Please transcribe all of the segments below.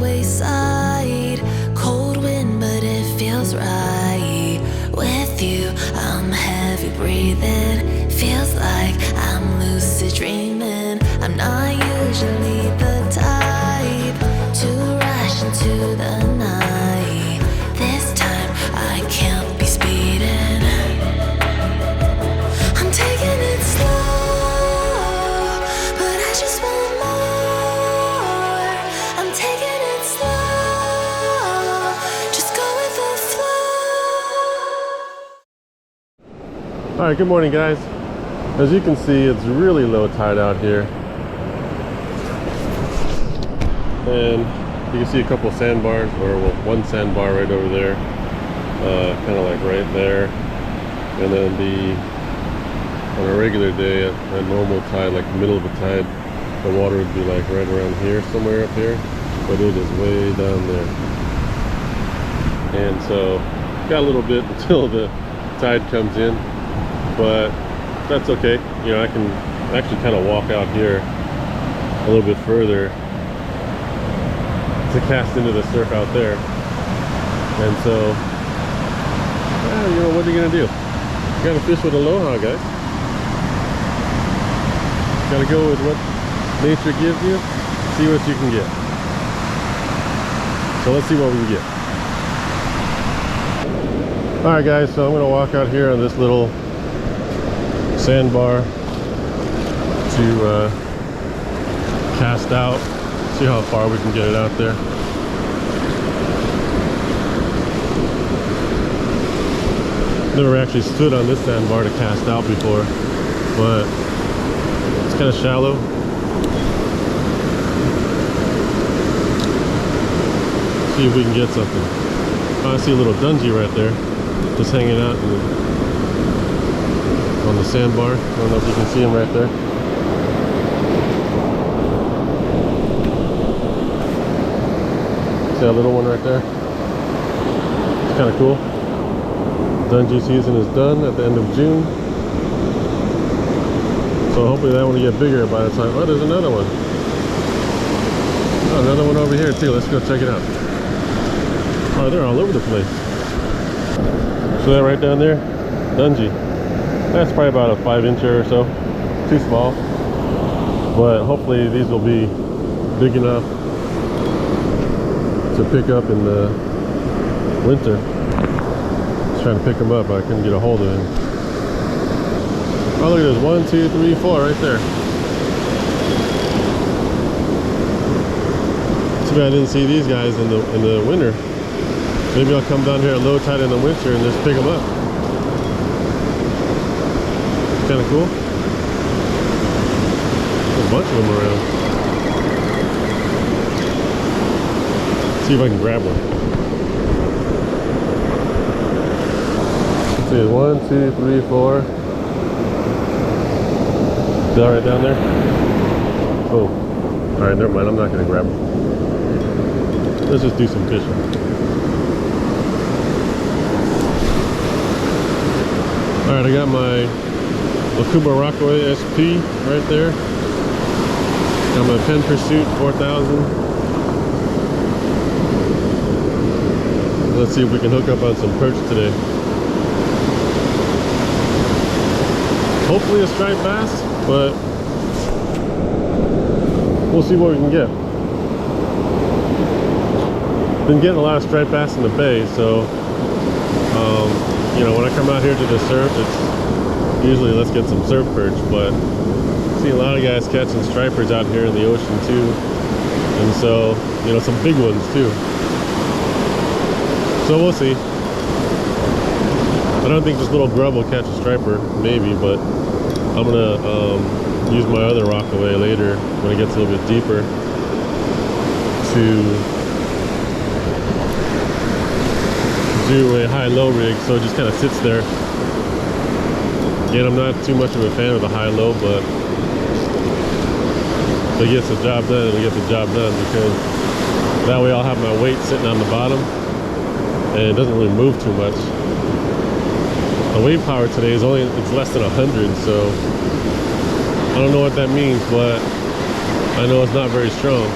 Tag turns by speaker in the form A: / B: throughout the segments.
A: wayside. Cold wind, but it feels right. With you, I'm heavy breathing. Feels like I'm lucid dreaming. I'm not usually the type to rush into the night. This time I can't be speeding. I'm taking it slow, but I just want more. I'm taking it slow, just go with the flow.
B: Alright, good morning guys. As you can see, it's really low tide out here. And you can see a couple of sandbars, or well, one sandbar right over there. Kind of like right there. And then on a regular day at normal tide, like the middle of the tide, the water would be like right around here, somewhere up here. But it is way down there. And so, got a little bit until the tide comes in. But that's okay. You know, I can actually kind of walk out here a little bit further to cast into the surf out there. And so, you know, what are you gonna do? You gotta fish with aloha, guys. Gotta go with what nature gives you, see what you can get. So let's see what we can get. Alright guys, so I'm gonna walk out here on this little sandbar to cast out, see how far we can get it out there. Never actually stood on this sandbar to cast out before, but it's kind of shallow. See if we can get something. Oh, I see a little dungie right there, just hanging out on the sandbar. I don't know if you can see him right there. See that little one right there? It's kind of cool. Dungie season is done at the end of June. So hopefully that one will get bigger by the time. Oh, there's another one. Oh, another one over here too. Let's go check it out. Oh, they're all over the place. So that right down there, Dungie. That's probably about a 5-incher or so. Too small. But hopefully these will be big enough to pick up in the winter. Trying to pick them up, but I couldn't get a hold of him. Oh, look at this. 1, 2, 3, 4 right there. Too bad I didn't see these guys in the winter. Maybe I'll come down here at low tide in the winter and just pick them up. Kind of cool. There's a bunch of them around. See if I can grab one. Let's see, 1, 2, 3, 4. Is that right down there? Oh, all right, never mind. I'm not gonna grab them. Let's just do some fishing. All right, I got my Okuma Rockaway SP right there. Got my Pen Pursuit 4000. Let's see if we can hook up on some perch today. Hopefully a striped bass, but we'll see what we can get. Been getting a lot of striped bass in the bay, so you know, when I come out here to the surf, it's usually let's get some surf perch, but I see a lot of guys catching stripers out here in the ocean too, and so, you know, some big ones too. So we'll see. I don't think this little grub will catch a striper, maybe, but I'm gonna use my other Rockaway later when it gets a little bit deeper to do a high-low rig, so it just kind of sits there. Again, I'm not too much of a fan of the high-low, but if it gets the job done, it'll get the job done, because that way I'll have my weight sitting on the bottom and it doesn't really move too much. The wave power today is it's less than 100, so I don't know what that means, but I know it's not very strong.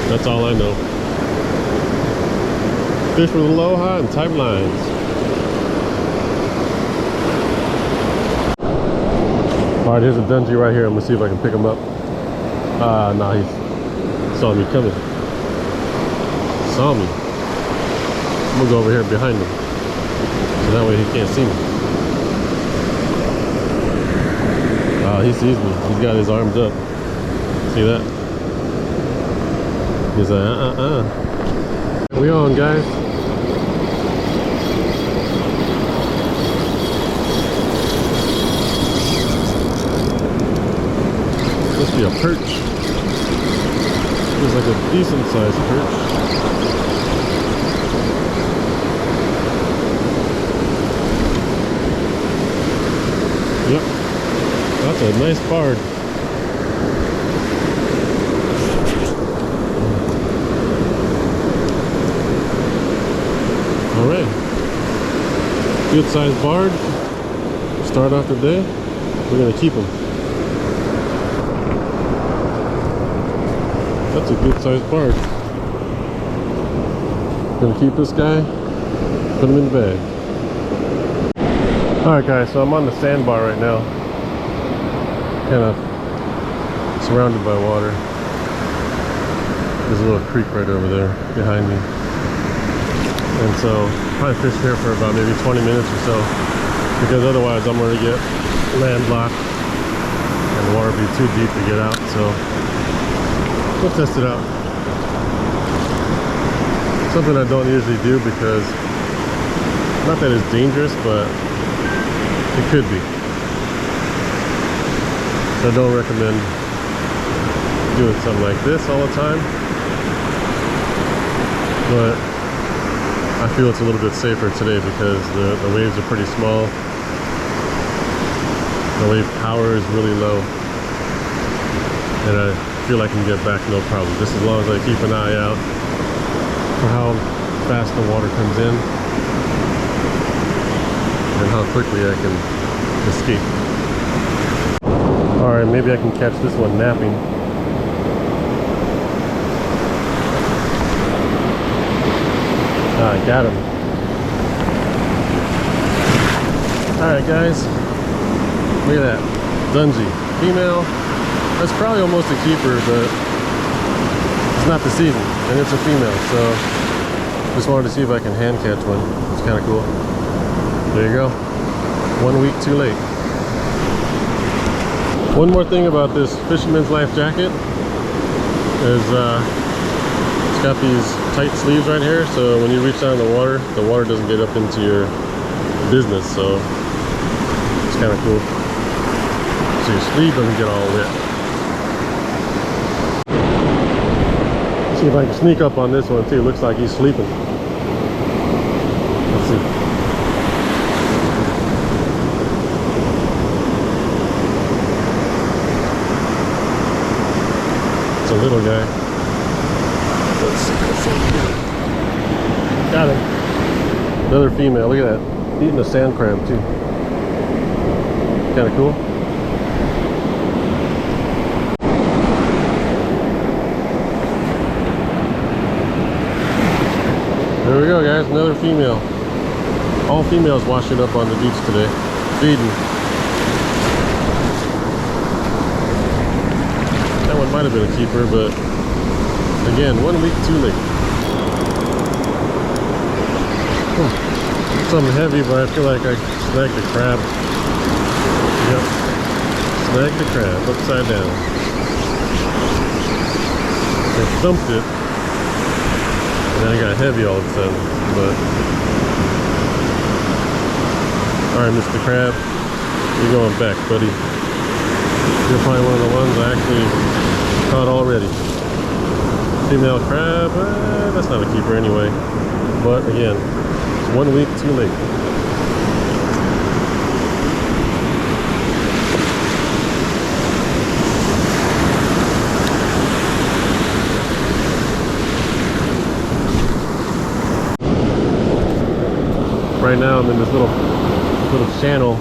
B: That's all I know. Fish with aloha and type lines. All right, here's a Dungeness right here. I'm gonna see if I can pick him up. Nah, he saw me coming. Saw me. I'm gonna go over here behind him, so that way he can't see me. He sees me. He's got his arms up. See that? He's like, We on, guys. Must be a perch. Looks like a decent sized perch. Yep. That's a nice barred. Alright. Good sized barred. Start off the day. We're gonna keep him. That's a good sized barred. Gonna keep this guy, put him in the bag. Alright guys, so I'm on the sandbar right now. Kind of surrounded by water. There's a little creek right over there behind me. And so probably fish here for about maybe 20 minutes or so, because otherwise I'm going to get landlocked and the water will be too deep to get out. So we'll test it out. Something I don't usually do because, not that it's dangerous, but it could be. So I don't recommend doing something like this all the time, but I feel it's a little bit safer today because the waves are pretty small. The wave power is really low, and I feel I can get back no problem, just as long as I keep an eye out for how fast the water comes in and how quickly I can escape. Alright, maybe I can catch this one napping. I got him. Alright guys, look at that. Dungeness. Female. That's probably almost a keeper, but it's not the season, and it's a female, so just wanted to see if I can hand catch one. It's kind of cool. There you go. 1 week too late. One more thing about this Fisherman's Life jacket is it's got these tight sleeves right here, so when you reach down in the water doesn't get up into your business, so it's kind of cool. So your sleeve doesn't get all wet. See if I can sneak up on this one too. Looks like he's sleeping. Let's see. It's a little guy. Let's see. Got him. Another female. Look at that. Eating a sand crab too. Kind of cool. There we go, guys, another female. All females washing up on the beach today, feeding. That one might have been a keeper, but again, 1 week too late. Something heavy, but I feel like I snagged the crab. Yep, snagged the crab upside down. I thumped it. And then I got heavy all of a sudden, but alright, Mr. Crab, you're going back, buddy. You're probably one of the ones I actually caught already. Female crab, that's not a keeper anyway, but again, it's 1 week too late. Right now I'm in this little channel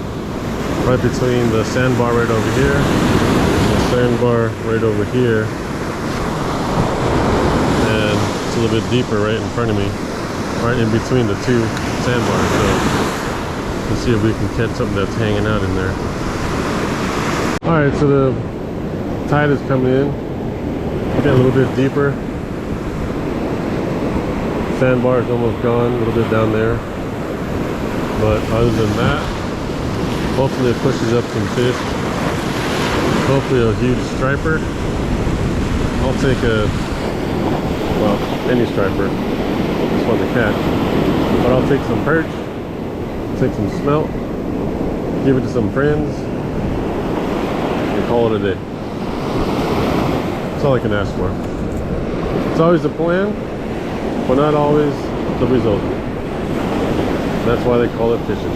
B: right between the sandbar right over here and the sandbar right over here. little bit deeper right in front of me, right in between the two sandbars. So let's see if we can catch something that's hanging out in there. All right, so the tide is coming in. Get a little bit deeper. Sandbar is almost gone, a little bit down there. But other than that, hopefully it pushes up some fish. Hopefully a huge striper. I'll take well, any striper. Just fun to catch. But I'll take some perch, take some smelt, give it to some friends, and call it a day. That's all I can ask for. It's always the plan, but not always the result. That's why they call it fishing.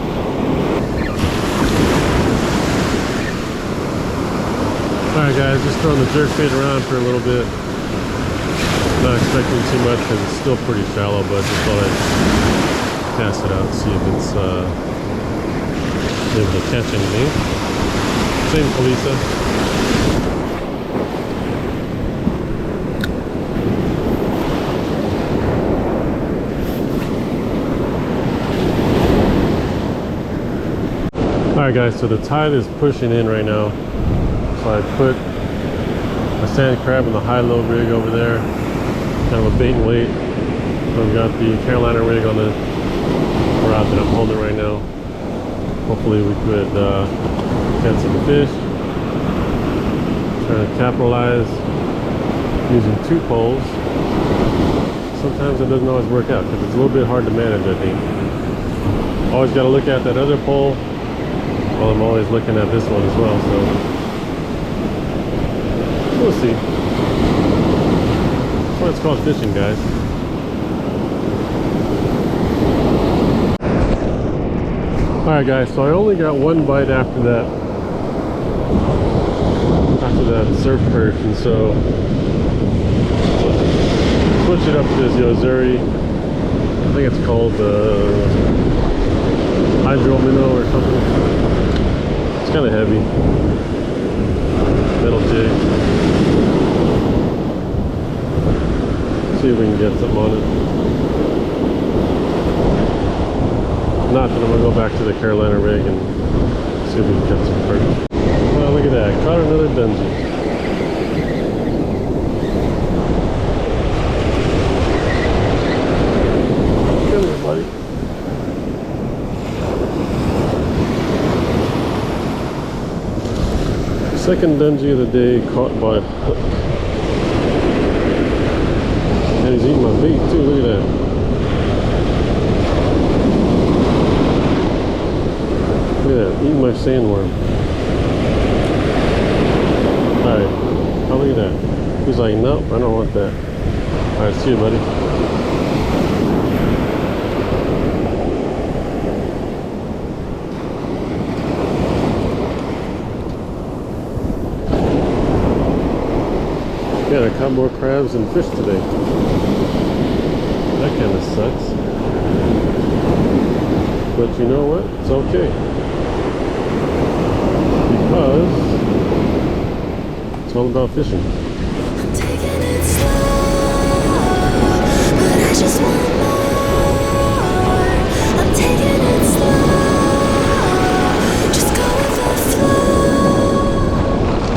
B: Alright guys, just throwing the jerk bait around for a little bit. Not expecting too much because it's still pretty shallow, but just thought I'd cast it out, see if it's able to catch anything. Same Kalisa. Alright guys, so the tide is pushing in right now. So I put a sand crab in the high-low rig over there, kind of a bait and wait. I've got the Carolina rig on the rod that I'm holding right now. Hopefully we could catch some fish. Trying to capitalize using 2 poles. Sometimes it doesn't always work out because it's a little bit hard to manage, I think. Always got to look at that other pole while I'm always looking at this one as well, so we'll see. That's what it's called fishing, guys. Alright guys, so I only got 1 bite after that surf perch, and so switch it up to this Yozuri. I think it's called hydro minnow or something. It's kind of heavy. Metal jig. See if we can get something on it. If not, then I'm gonna go back to the Carolina rig and see if we can catch some perch. Oh, look at that! Caught another Dungeness. Come here, buddy. Second Dungeness of the day caught by a hook. And he's eating my bait too, look at that. Look at that, eating my sandworm. Alright, oh look at that. He's like, nope, I don't want that. Alright, see you, buddy. Yeah, I caught more crabs and fish today. That kind of sucks. But you know what? It's okay. Because it's all about fishing.
A: I'm taking it slow, but I just want more.